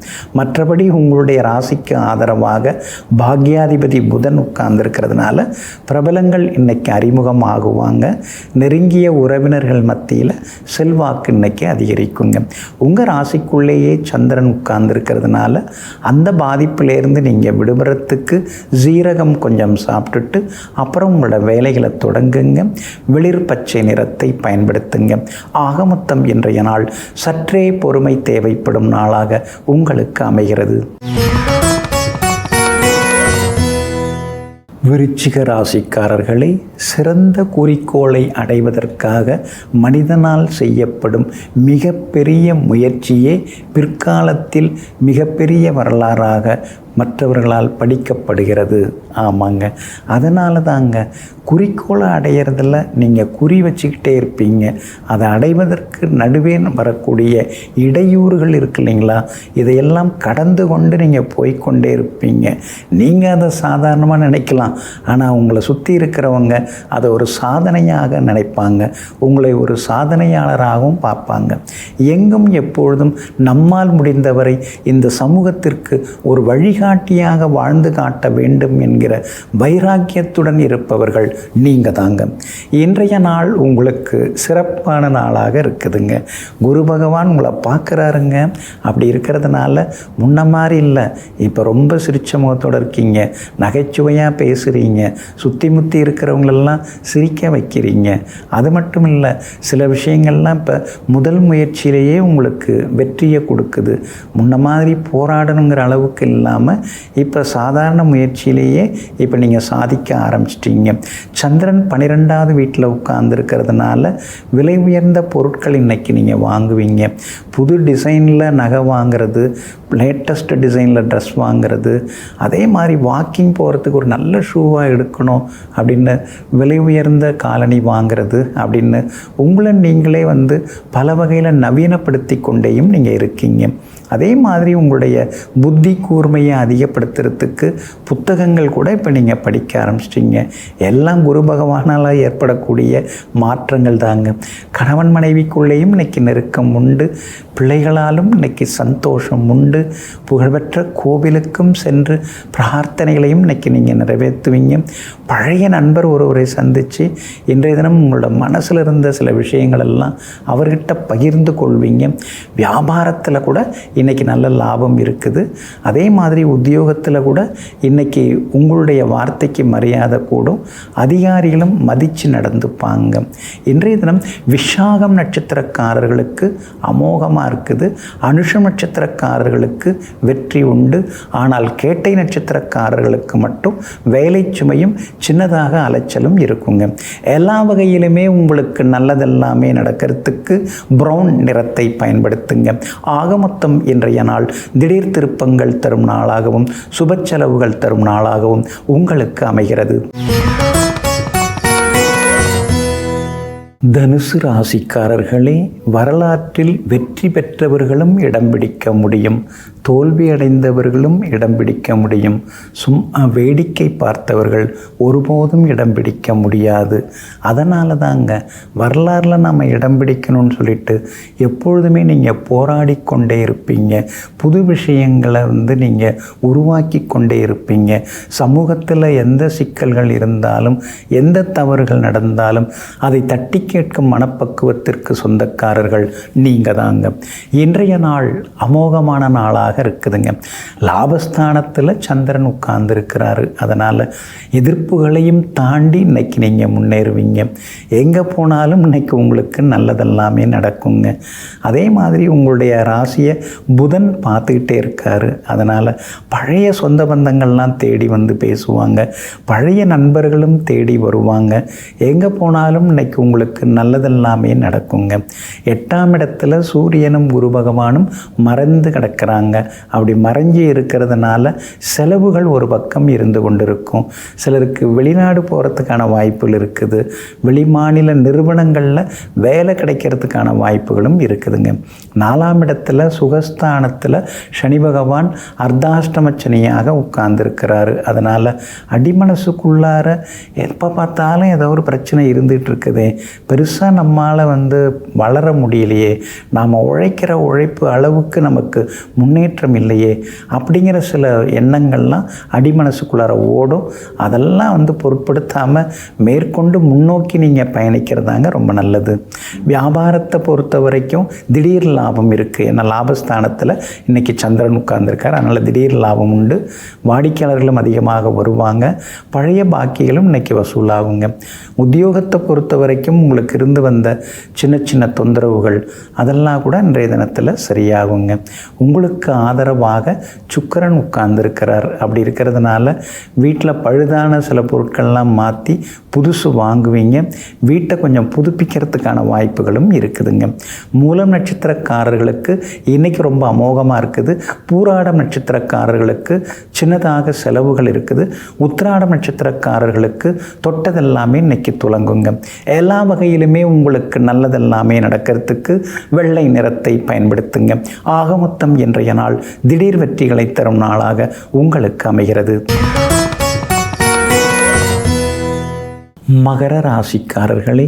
மற்றபடி உங்களுடைய ராசிக்கு ஆதரவாக பாக்யாதிபதி புதன் உட்கார்ந்துருக்கிறதுனால பிரபலங்கள் இன்னைக்கு அறிமுகம் ஆகுவாங்க. நெருங்கிய உறவினர்கள் மத்தியில் செல்வாக்கு இன்னைக்கு அதிகரிக்குங்க. உங்கள் ராசிக்குள்ளேயே சந்திரன் உட்கார்ந்துருக்கிறதுனால அந்த பாதிப்பிலேருந்து நீங்கள் விடுபடுறதுக்கு ஜீரகம் கொஞ்சம் சாப்பிட்டுட்டு அப்புறம் உங்களோட வேலைகளை தொடங்குங்க. வெளிர் பச்சை நிறத்தை பயன்படுத்துங்க. ஆக மொத்தம் இன்றைய நாள் சற்றே பொறுமை தேவைப்படும் நாளாக உங்களுக்கு அமைகிறது. விருச்சிக ராசிக்காரர்களை சிறந்த குறிக்கோளை அடைவதற்காக மனிதனால் செய்யப்படும் மிகப்பெரிய முயற்சியே பிற்காலத்தில் மிகப்பெரிய வரலாறாக மற்றவர்களால் படிக்கப்படுகிறது. ஆமாங்க, அதனால தாங்க குறிக்கோளை அடையிறதில் நீங்கள் குறி வச்சுக்கிட்டே இருப்பீங்க. அதை அடைவதற்கு நடுவே வரக்கூடிய இடையூறுகள் இருக்கு இல்லைங்களா, இதையெல்லாம் கடந்து கொண்டு நீங்கள் போய்கொண்டே இருப்பீங்க. நீங்கள் அதை சாதாரணமாக நினைக்கலாம், ஆனால் உங்களை சுற்றி இருக்கிறவங்க அதை ஒரு சாதனையாக நினைப்பாங்க. உங்களை ஒரு சாதனையாளராகவும் பார்ப்பாங்க. எங்கும் எப்பொழுதும் நம்மால் முடிந்தவரை இந்த சமூகத்திற்கு ஒரு வழிகாட்டியாக வாழ்ந்து காட்ட வேண்டும் என்கிற வைராக்கியத்துடன் இருப்பவர்கள் நீங்கள் தாங்க. இன்றைய நாள் உங்களுக்கு சிறப்பான நாளாக இருக்குதுங்க. குரு பகவான் உங்களை பார்க்குறாருங்க. அப்படி இருக்கிறதுனால முன்ன மாதிரி இல்லை, இப்போ ரொம்ப சிரிச்ச முகத்தோடு இருக்கீங்க, நகைச்சுவையாக பேசுகிறீங்க, சுற்றி முற்றி இருக்கிறவங்களெல்லாம் சிரிக்க வைக்கிறீங்க. அது மட்டும் இல்லை, சில விஷயங்கள்லாம் இப்போ முதல் முயற்சியிலேயே உங்களுக்கு வெற்றியை கொடுக்குது. முன்ன மாதிரி போராடணுங்கிற அளவுக்கு இல்லாமல் இப்போ சாதாரண முயற்சியிலேயே இப்போ நீங்கள் சாதிக்க ஆரம்பிச்சிட்டீங்க. சந்திரன் 12வது வீட்டில் உட்கார்ந்துருக்கிறதுனால விலை உயர்ந்த பொருட்கள் இன்றைக்கி நீங்கள் வாங்குவீங்க. புது டிசைனில் நகை வாங்கிறது, லேட்டஸ்ட் டிசைனில் ட்ரெஸ் வாங்கிறது, அதே மாதிரி வாக்கிங் போகிறதுக்கு ஒரு நல்ல ஷூவாக எடுக்கணும் அப்படின்னு விலை உயர்ந்த காலணி வாங்கிறது அப்படின்னு உங்களை நீங்களே பல வகையில் நவீனப்படுத்தி கொண்டேயும் நீங்கள் இருக்கீங்க. அதே மாதிரி உங்களுடைய புத்தி கூர்மையை அதிகப்படுத்துறதுக்கு புத்தகங்கள் கூட இப்போ நீங்கள் படிக்க ஆரம்பிச்சிட்டிங்க. எல்லாம் குரு பகவானால் ஏற்படக்கூடிய மாற்றங்கள் தாங்க. கணவன் மனைவிக்குள்ளேயும் இன்றைக்கி நெருக்கம் உண்டு, பிள்ளைகளாலும் இன்றைக்கி சந்தோஷம் உண்டு. புகழ்பெற்ற கோவிலுக்கும் சென்று பிரார்த்தனைகளையும் இன்றைக்கி நீங்கள் நிறைவேற்றுவீங்க. பழைய நண்பர் ஒருவரை சந்தித்து இன்றைய தினம் உங்களோட மனசில் இருந்த சில விஷயங்களெல்லாம் அவர்கிட்ட பகிர்ந்து கொள்வீங்க. வியாபாரத்தில் கூட இன்றைக்கி நல்ல லாபம் இருக்குது. அதே மாதிரி உத்தியோகத்தில் கூட இன்றைக்கி உங்களுடைய வார்த்தைக்கு மரியாதை கூடும். அதிகாரிகளும் மதித்து நடந்துப்பாங்க. இன்றைய தினம் விஷாகம் நட்சத்திரக்காரர்களுக்கு அமோகமாக இருக்குது. அனுஷம் நட்சத்திரக்காரர்களுக்கு வெற்றி உண்டு. ஆனால் கேட்டை நட்சத்திரக்காரர்களுக்கு மட்டும் வேலை சுமையும் சின்னதாக அலைச்சலும் இருக்குங்க. எல்லா வகையிலுமே உங்களுக்கு நல்லதெல்லாமே நடக்கிறதுக்கு பிரவுன் நிறத்தை பயன்படுத்துங்க. ஆக மொத்தம் இன்றைய நாள் திடீர் திருப்பங்கள் தரும் நாளாகவும் சுப செலவுகள் தரும் நாளாகவும் உங்களுக்கு அமைகிறது. தனுசு ராசிக்காரர்களே, வரலாற்றில் வெற்றி பெற்றவர்களும் இடம் பிடிக்க முடியும், தோல்வியடைந்தவர்களும் இடம் பிடிக்க முடியும். சும்மா வேடிக்கை பார்த்தவர்கள் ஒருபோதும் இடம் பிடிக்க முடியாது. அதனால தாங்க வரலாறில் நம்ம இடம் பிடிக்கணும்னு சொல்லிட்டு எப்பொழுதுமே நீங்கள் போராடி கொண்டே இருப்பீங்க. புது விஷயங்களை நீங்கள் உருவாக்கி கொண்டே இருப்பீங்க. சமூகத்தில் எந்த சிக்கல்கள் இருந்தாலும் எந்த தவறுகள் நடந்தாலும் அதை தட்டி கேட்கும் மனப்பக்குவத்திற்கு சொந்தக்காரர்கள் நீங்கள் தாங்க. இன்றைய நாள் அமோகமான நாளாக இருக்குதுங்க. லாபஸ்தானத்தில் சந்திரன் உட்கார்ந்துருக்கிறாரு. அதனால் எதிர்ப்புகளையும் தாண்டி இன்னைக்கு நீங்கள் முன்னேறுவீங்க. எங்கே போனாலும் இன்னைக்கு உங்களுக்கு நல்லதெல்லாமே நடக்குங்க. அதே மாதிரி உங்களுடைய ராசியை புதன் பார்த்துக்கிட்டே இருக்காரு. அதனால் பழைய சொந்த பந்தங்கள்லாம் தேடி வந்து பேசுவாங்க. பழைய நண்பர்களும் தேடி வருவாங்க. எங்கே போனாலும் இன்னைக்கு உங்களுக்கு நல்லதெல்லாமே நடக்குங்க. 8ஆம் இடத்துல சூரியனும் குரு பகவானும் மறைந்து கிடக்கிறாங்க. அப்படி மறைஞ்சி இருக்கிறதுனால செலவுகள் ஒரு பக்கம் இருந்து கொண்டிருக்கும். சிலருக்கு வெளிநாடு போகிறதுக்கான வாய்ப்புகள் இருக்குது. வெளிமாநில நிறுவனங்களில் வேலை கிடைக்கிறதுக்கான வாய்ப்புகளும் இருக்குதுங்க. 4ஆம் இடத்துல சுகஸ்தானத்தில் சனி பகவான் அர்த்தாஷ்டம சனியாக உட்கார்ந்துருக்கிறாரு. அதனால் அடிமனசுக்குள்ளார எப்போ பார்த்தாலும் ஏதோ ஒரு பிரச்சனை இருந்துகிட்டு இருக்குதே, பெருசாக நம்மால் வளர முடியலையே, நாம் உழைக்கிற உழைப்பு அளவுக்கு நமக்கு முன்னேற்றம் இல்லையே அப்படிங்கிற சில எண்ணங்கள்லாம் அடிமனசுக்குள்ளார ஓடும். அதெல்லாம் பொருட்படுத்தாமல் மேற்கொண்டு முன்னோக்கி நீங்கள் பயணிக்கிறதாங்க ரொம்ப நல்லது. வியாபாரத்தை பொறுத்த வரைக்கும் திடீர் லாபம் இருக்குது. ஏன்னா லாபஸ்தானத்தில் இன்றைக்கி சந்திரன் உட்கார்ந்துருக்கார். அதனால் திடீர் லாபம் உண்டு. வாடிக்கையாளர்களும் அதிகமாக வருவாங்க. பழைய பாக்கிகளும் இன்றைக்கி வசூலாகுங்க. உத்தியோகத்தை பொறுத்த வரைக்கும் உங்களுக்கு இருந்து வந்த சின்ன சின்ன தொந்தரவுகள் அதெல்லாம் கூட இன்றைய தினத்தில் சரியாகுங்க. உங்களுக்கு ஆதரவாக சுக்கிரன் உட்கார்ந்துருக்கிறார். அப்படி இருக்கிறதுனால வீட்டில் பழுதான சில பொருட்கள்லாம் மாற்றி புதுசு வாங்குவீங்க. வீட்டை கொஞ்சம் புதுப்பிக்கிறதுக்கான வாய்ப்புகளும் இருக்குதுங்க. மூலம் நட்சத்திரக்காரர்களுக்கு இன்றைக்கி ரொம்ப அமோகமாக இருக்குது. பூராடம் நட்சத்திரக்காரர்களுக்கு சின்னதாக செலவுகள் இருக்குது. உத்திராடம் நட்சத்திரக்காரர்களுக்கு தொட்டதெல்லாமே இன்னைக்கு துலங்குங்க. எல்லா வகையிலுமே உங்களுக்கு நல்லதெல்லாமே நடக்கிறதுக்கு வெள்ளை நிறத்தை பயன்படுத்துங்க. ஆக மொத்தம் இன்றைய நாள் திடீர் வெற்றிகளை தரும் நாளாக உங்களுக்கு அமைகிறது. மகர ராசிக்காரர்களே,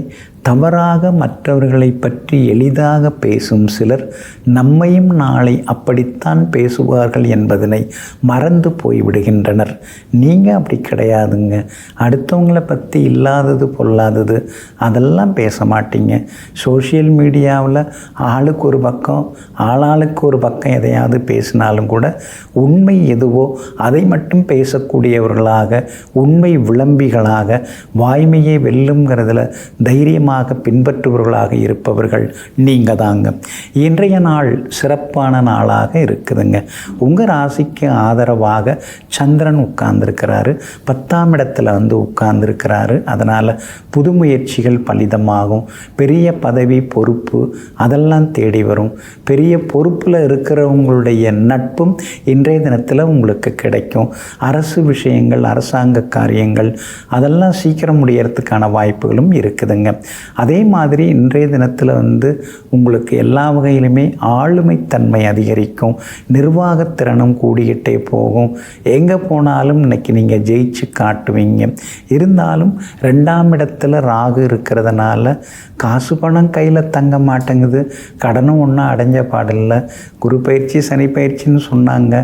தவறாக மற்றவர்களை பற்றி எளிதாக பேசும் சிலர் நம்மையும் நாளை அப்படித்தான் பேசுவார்கள் என்பதனை மறந்து போய்விடுகின்றனர். நீங்கள் அப்படி கிடையாதுங்க. அடுத்தவங்களை பற்றி இல்லாதது பொல்லாதது அதெல்லாம் பேச மாட்டீங்க. சோஷியல் மீடியாவில் ஆளுக்கு ஒரு பக்கம் ஆளாளுக்கு ஒரு பக்கம் எதையாவது பேசினாலும் கூட உண்மை எதுவோ அதை மட்டும் பேசக்கூடியவர்களாக, உண்மை விளம்பிகளாக, வாய்மையை வெல்லுங்கிறதுல தைரியமாக பின்பற்றுபவர்களாக இருப்பவர்கள் நீங்கள் தாங்க. இன்றைய நாள் சிறப்பான நாளாக இருக்குதுங்க. உங்கள் ராசிக்கு ஆதரவாக சந்திரன் உட்கார்ந்துருக்கிறாரு. 10ஆம் இடத்துல உட்கார்ந்துருக்கிறாரு. அதனால் புது முயற்சிகள் பலிதமாகும். பெரிய பதவி பொறுப்பு அதெல்லாம் தேடி வரும். பெரிய பொறுப்பில் இருக்கிறவங்களுடைய நட்பும் இன்றைய தினத்தில் உங்களுக்கு கிடைக்கும். அரசு விஷயங்கள், அரசாங்க காரியங்கள் அதெல்லாம் சீக்கிரம் முடியறதுக்கான வாய்ப்புகளும் இருக்குதுங்க. அதே மாதிரி இன்றைய தினத்தில் உங்களுக்கு எல்லா வகையிலுமே ஆளுமைத்தன்மை அதிகரிக்கும். நிர்வாகத்திறனும் கூடிக்கிட்டே போகும். எங்கே போனாலும் இன்னைக்கு நீங்கள் ஜெயிச்சு காட்டுவீங்க. இருந்தாலும் 2ஆம் இடத்துல ராகு இருக்கிறதுனால காசு பணம் கையில் தங்க மாட்டேங்குது. கடனும் ஒன்றும் அடைஞ்ச பாடில்லை. குரு பயிற்சி சனி பயிற்சின்னு சொன்னாங்க.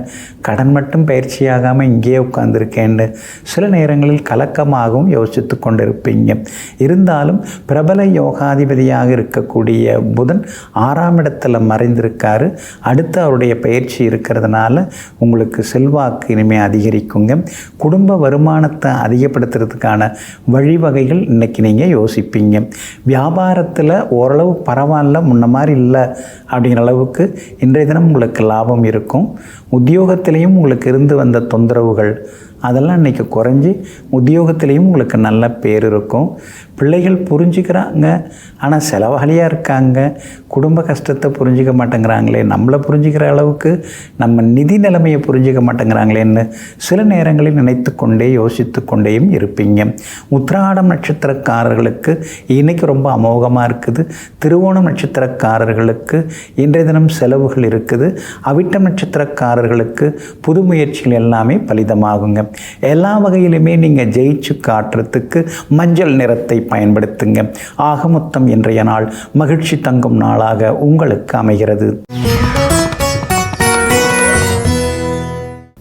கடன் மட்டும் பயிற்சியாகாமல் இங்கேயே உட்கார்ந்துருக்கேன்னு சில நேரங்களில் கலக்கமாகவும் யோசித்து கொண்டிருப்பீங்க. இருந்தாலும் பிரபல யோகாதிபதியாக இருக்கக்கூடிய புதன் 6ஆம் இடத்துல மறைந்திருக்காரு. அடுத்து அவருடைய பயிற்சி இருக்கிறதுனால உங்களுக்கு செல்வாக்கு இனிமேல் அதிகரிக்குங்க. குடும்ப வருமானத்தை அதிகப்படுத்துறதுக்கான வழிவகைகள் இன்றைக்கி நீங்கள் யோசிப்பீங்க. வியாபாரத்தில் ஓரளவு பரவாயில்ல, முன்ன மாதிரி இல்லை அப்படிங்கிற அளவுக்கு இன்றைய தினம் உங்களுக்கு லாபம் இருக்கும். உத்தியோகத்திலையும் உங்களுக்கு இருந்து வந்த தொந்தரவுகள் அதெல்லாம் இன்றைக்கி குறைஞ்சி உத்தியோகத்திலையும் உங்களுக்கு நல்ல பேர் இருக்கும். பிள்ளைகள் புரிஞ்சுக்கிறாங்க, ஆனால் செலவாளியாக இருக்காங்க. குடும்ப கஷ்டத்தை புரிஞ்சிக்க மாட்டேங்கிறாங்களே, நம்மளை புரிஞ்சுக்கிற அளவுக்கு நம்ம நிதி நிலைமையை புரிஞ்சிக்க மாட்டேங்கிறாங்களேன்னு சில நேரங்களில் நினைத்து கொண்டே யோசித்து கொண்டேயும் இருப்பீங்க. உத்திராடம் நட்சத்திரக்காரர்களுக்கு இன்றைக்கி ரொம்ப அமோகமாக இருக்குது. திருவோணம் நட்சத்திரக்காரர்களுக்கு இன்றைய தினம் செலவுகள் இருக்குது. அவிட்டம் நட்சத்திரக்காரர்களுக்கு புது முயற்சிகள் எல்லாமே பலிதமாகுங்க. எல்லா வகையிலுமே நீங்கள் ஜெயிச்சு காட்டுறதுக்கு மஞ்சள் நிறத்தை பயன்படுத்துங்க. ஆக மொத்தம் இன்றைய நாள் மகிழ்ச்சி தங்கும் நாளாக உங்களுக்கு அமைகிறது.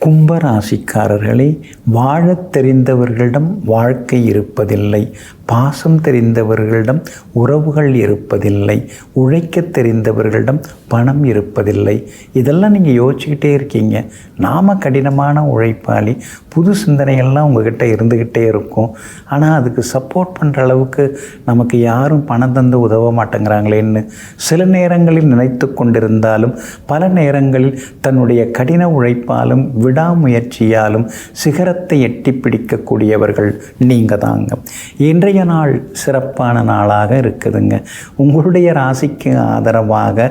கும்பராசிக்காரர்களே, வாழத் தெரிந்தவர்களிடம் வாழ்க்கை இருப்பதில்லை, பாசம் தெரிந்தவர்களிடம் உறவுகள் இருப்பதில்லை, உழைக்க தெரிந்தவர்களிடம் பணம் இருப்பதில்லை. இதெல்லாம் நீங்கள் யோசிச்சுக்கிட்டே இருக்கீங்க. நாம் கடினமான உழைப்பாளி, புது சிந்தனைகள்லாம் உங்கள்கிட்ட இருந்துக்கிட்டே இருக்கும். ஆனால் அதுக்கு சப்போர்ட் பண்ணுற அளவுக்கு நமக்கு யாரும் பணம் தந்து உதவ மாட்டேங்கிறாங்களேன்னு சில நேரங்களில் நினைத்து கொண்டிருந்தாலும் பல நேரங்களில் தன்னுடைய கடின உழைப்பாலும் விடாமுயற்சியாலும் சிகரத்தை எட்டி பிடிக்கக்கூடியவர்கள் நீங்கள் தாங்க. இன்றைய நாள் சிறப்பான நாளாக இருக்குதுங்க. உங்களுடைய ராசிக்கு ஆதரவாக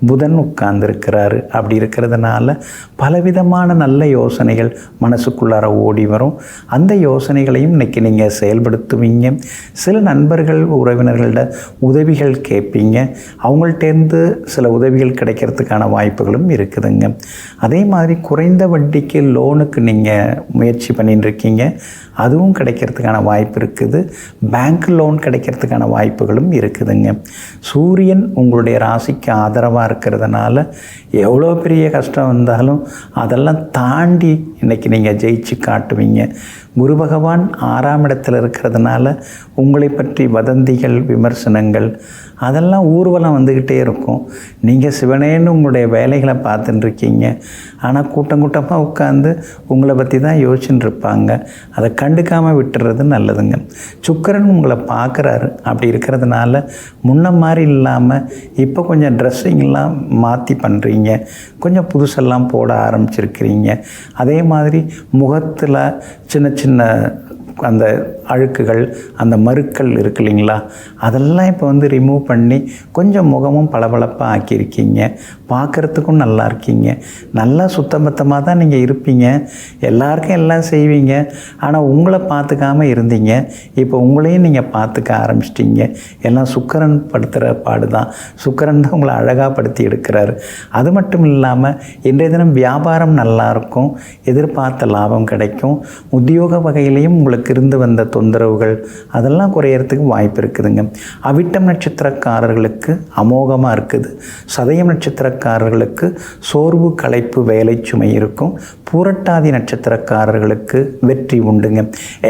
புதன் உட்கார்ந்துருக்கிறாரு. அப்படி இருக்கிறதுனால பலவிதமான நல்ல யோசனைகள் மனசுக்குள்ளார ஓடி வரும். அந்த யோசனைகளையும் இன்றைக்கி நீங்கள் செயல்படுத்துவீங்க. சில நண்பர்கள் உறவினர்களோட உதவிகள் கேட்பீங்க. அவங்கள்டேருந்து சில உதவிகள் கிடைக்கிறதுக்கான வாய்ப்புகளும் இருக்குதுங்க. அதே மாதிரி குறைந்த வட்டிக்கு லோனுக்கு நீங்கள் முயற்சி பண்ணிட்டு இருக்கீங்க, அதுவும் கிடைக்கிறதுக்கான வாய்ப்பு இருக்குது. பேங்க் லோன் கிடைக்கிறதுக்கான வாய்ப்புகளும் இருக்குதுங்க. சூரியன் உங்களுடைய ராசிக்கு ஆதரவாக இருக்கிறதுனால எவ்வளோ பெரிய கஷ்டம் வந்தாலும் அதெல்லாம் தாண்டி இன்றைக்கி நீங்கள் ஜெயிச்சு காட்டுவீங்க. குரு பகவான் 6ஆம் இடத்துல இருக்கிறதுனால உங்களை பற்றி வதந்திகள் விமர்சனங்கள் அதெல்லாம் ஊர்வலம் வந்துக்கிட்டே இருக்கும். நீங்கள் சிவனேன்னு உங்களுடைய வேலைகளை பார்த்துட்டு இருக்கீங்க, ஆனால் கூட்டம் கூட்டமாக உட்காந்து உங்களை பற்றி தான் யோசிச்சுட்டு இருப்பாங்க. அதை கண்டுக்காமல் விட்டுறது நல்லதுங்க. சுக்கிரன் உங்களை பார்க்குறாரு. அப்படி இருக்கிறதுனால முன்ன மாதிரி இல்லாமல் இப்போ கொஞ்சம் ட்ரெஸ்ஸிங்லாம் மாற்றி பண்ணுறீங்க, கொஞ்சம் புதுசெல்லாம் போட ஆரம்பிச்சிருக்கிறீங்க. அதே மாதிரி முகத்தில் சின்ன சின்ன அந்த அழுக்குகள் அந்த மருக்கள் இருக்கு இல்லைங்களா, அதெல்லாம் இப்போ ரிமூவ் பண்ணி கொஞ்சம் முகமும் பளபளப்பாக ஆக்கியிருக்கீங்க. பார்க்குறதுக்கும் நல்லா இருக்கீங்க. நல்லா சுத்தபத்தமாக தான் நீங்கள் இருப்பீங்க, எல்லாருக்கும் எல்லாம் செய்வீங்க. ஆனால் உங்களை பார்த்துக்காமல் இருந்தீங்க, இப்போ உங்களையும் நீங்கள் பார்த்துக்க ஆரம்பிச்சிட்டிங்க. எல்லாம் சுக்கிரன் படுத்துகிற பாடு தான். சுக்கிரன் தான் உங்களை அழகாக படுத்தி எடுக்கிறாரு. அது மட்டும் இல்லாமல் இன்றைய தினம் வியாபாரம் நல்லாயிருக்கும், எதிர்பார்த்த லாபம் கிடைக்கும். உத்தியோக வகையிலையும் உங்களுக்கு இருந்து வந்த தொந்தரவுகள் அதெல்லாம் குறையறதுக்கு வாய்ப்பு இருக்குதுங்க. அவிட்டம் நட்சத்திரக்காரர்களுக்கு அமோகமாக இருக்குது. சதயம் நட்சத்திரக்காரர்களுக்கு சோர்வு களைப்பு வேலை சுமை இருக்கும். பூரட்டாதி நட்சத்திரக்காரர்களுக்கு வெற்றி உண்டுங்க.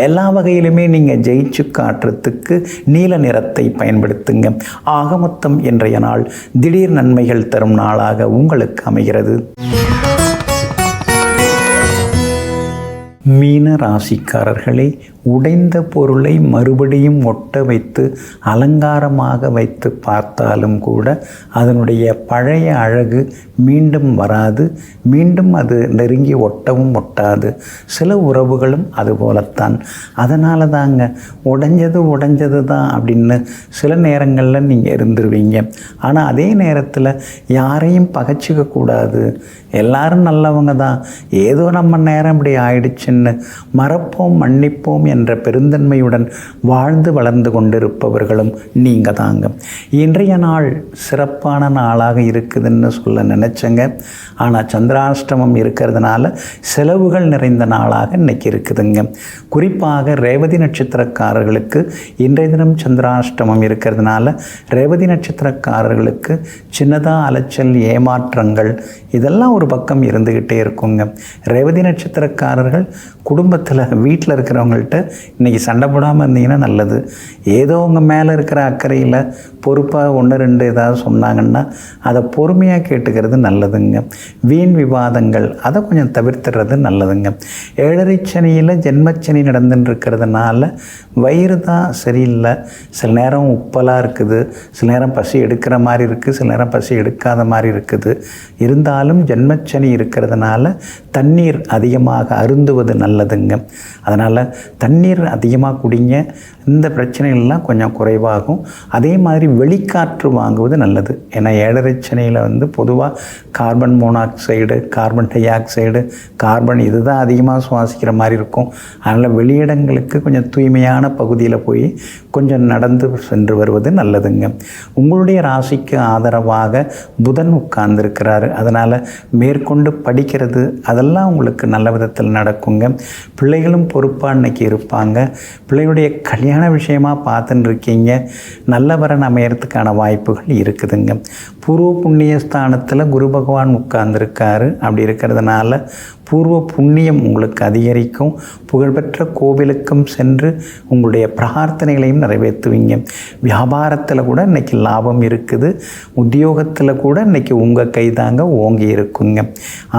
எல்லா வகையிலுமே நீங்கள் ஜெயிச்சு காட்டுறதுக்கு நீல நிறத்தை பயன்படுத்துங்க. ஆக மொத்தம் இன்றைய நாள் திடீர் நன்மைகள் தரும் நாளாக உங்களுக்கு அமைகிறது. மீன ராசிக்காரர்களே, உடைந்த பொருளை மறுபடியும் ஒட்ட வைத்து அலங்காரமாக வைத்து பார்த்தாலும் கூட அதனுடைய பழைய அழகு மீண்டும் வராது, மீண்டும் அது நெருங்கி ஒட்டவும் ஒட்டாது. சில உறவுகளும் அதுபோலத்தான். அதனால தாங்க உடைஞ்சது தான் அப்படின்னு சில நேரங்களில் நீங்கள் இருந்துருவீங்க. ஆனால் அதே நேரத்தில் யாரையும் பகைச்சிக்க கூடாது, எல்லாரும் நல்லவங்க தான், ஏதோ நம்ம நேரம் இப்படி ஆயிடுச்சுன்னு மறப்போம் மன்னிப்போம் என்ற பெருந்தன்மையுடன் வாழ்ந்து வளர்ந்து கொண்டிருப்பவர்களும் நீங்கள் தாங்க. இன்றைய நாள் சிறப்பான நாளாக இருக்குதுன்னு சொல்ல நினச்சேங்க. ஆனால் சந்திராஷ்டமம் இருக்கிறதுனால செலவுகள் நிறைந்த நாளாக இன்றைக்கி இருக்குதுங்க. குறிப்பாக ரேவதி நட்சத்திரக்காரர்களுக்கு இன்றைய தினம் சந்திராஷ்டமம் இருக்கிறதுனால ரேவதி நட்சத்திரக்காரர்களுக்கு சின்னதாக அலைச்சல் ஏமாற்றங்கள் இதெல்லாம் ஒரு பக்கம் இருந்துக்கிட்டே இருக்குங்க. ரேவதி நட்சத்திரக்காரர்கள் குடும்பத்தில் வீட்டில் இருக்கிறவங்கள்ட்ட இன்றைக்கி சண்டை போடாமல் இருந்தீங்கன்னா நல்லது. ஏதோ உங்கள் மேலே இருக்கிற அக்கறையில் பொறுப்பாக 1-2 ஏதாவது சொன்னாங்கன்னா அதை பொறுமையாக கேட்டுக்கிறது நல்லதுங்க. வீண் விவாதங்கள் அதை கொஞ்சம் தவிர்த்துறது நல்லதுங்க. 7.5 சனியில் ஜென்மச்சனி நடந்துன்னு இருக்கிறதுனால வயிறு தான் சரியில்லை. சில நேரம் உப்பலாக இருக்குது, சில நேரம் பசி எடுக்கிற மாதிரி இருக்குது, சில நேரம் பசி எடுக்காத மாதிரி இருக்குது. இருந்தாலும் ஜென்மச்சனி இருக்கிறதுனால தண்ணீர் அதிகமாக அருந்துவது நல்லதுங்க. அதனால் தண்ணீர் அதிகமாக குடிங்க. இந்த பிரச்சனைகள்லாம் கொஞ்சம் குறைவாகும். அதே மாதிரி வெளிக்காற்று வாங்குவது நல்லது. ஏன்னா 7.5 சனியில் பொதுவாக carbon monoxide, carbon di oxide, carbon இதுதான் அதிகமாக சுவாசிக்கிற மாதிரி இருக்கும். அதனால் வெளியிடங்களுக்கு கொஞ்சம் தூய்மையான பகுதியில் போய் கொஞ்சம் நடந்து சென்று வருவது நல்லதுங்க. உங்களுடைய ராசிக்கு ஆதரவாக புதன் உட்கார்ந்துருக்கிறாரு. அதனால் மேற்கொண்டு படிக்கிறது அதெல்லாம் உங்களுக்கு நல்ல விதத்தில் நடக்குங்க. பிள்ளைகளும் பொறுப்பாக இன்னைக்கு இருப்பாங்க. பிள்ளைகளுடைய கல்யாண விஷயமாக பார்த்துன்னு இருக்கீங்க. நல்ல வரன் அமையறதுக்கான வாய்ப்புகள் இருக்குதுங்க. பூர்வ புண்ணிய ஸ்தானத்தில் குரு பகவான் உட்கார்ந்துருக்காரு. அப்படி இருக்கிறதுனால பூர்வ புண்ணியம் உங்களுக்கு அதிகரிக்கும். புகழ்பெற்ற கோவிலுக்கும் சென்று உங்களுடைய பிரார்த்தனைகளையும் நிறைவேற்றுவீங்க. வியாபாரத்தில் கூட இன்றைக்கி லாபம் இருக்குது. உத்தியோகத்தில் கூட இன்றைக்கி உங்கள் கைதாங்க ஓங்கி இருக்குங்க.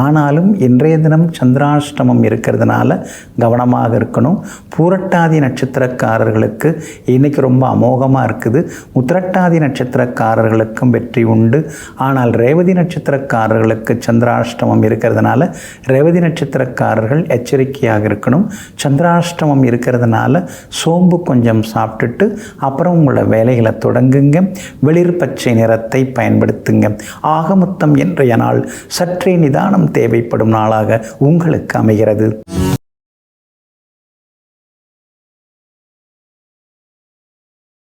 ஆனாலும் இன்றைய தினம் சந்திராஷ்டமம் இருக்கிறதுனால கவனமாக இருக்கணும். பூரட்டாதி நட்சத்திரக்காரர்களுக்கு இன்றைக்கி ரொம்ப அமோகமாக இருக்குது. உத்திரட்டாதி நட்சத்திரக்காரர்களுக்கும் வெற்றி உண்டு. ஆனால் ரேவதி நட்சத்திரக்காரர்களுக்கு சந்திராஷ்டமம் இருக்கிறதுனால ரேவதி நட்சத்திரக்காரர்கள் எச்சரிக்கையாக இருக்கணும். சந்திராஷ்டமம் இருக்கிறதுனால சோம்பு கொஞ்சம் சாப்பிட்டுட்டு அப்புறம் உங்களோட வேலைகளை தொடங்குங்க. வெளிர் பச்சை நிறத்தை பயன்படுத்துங்க. ஆகமொத்தம் இன்றைய நாள் சற்றே நிதானம் தேவைப்படும் நாளாக உங்களுக்கு அமைகிறது.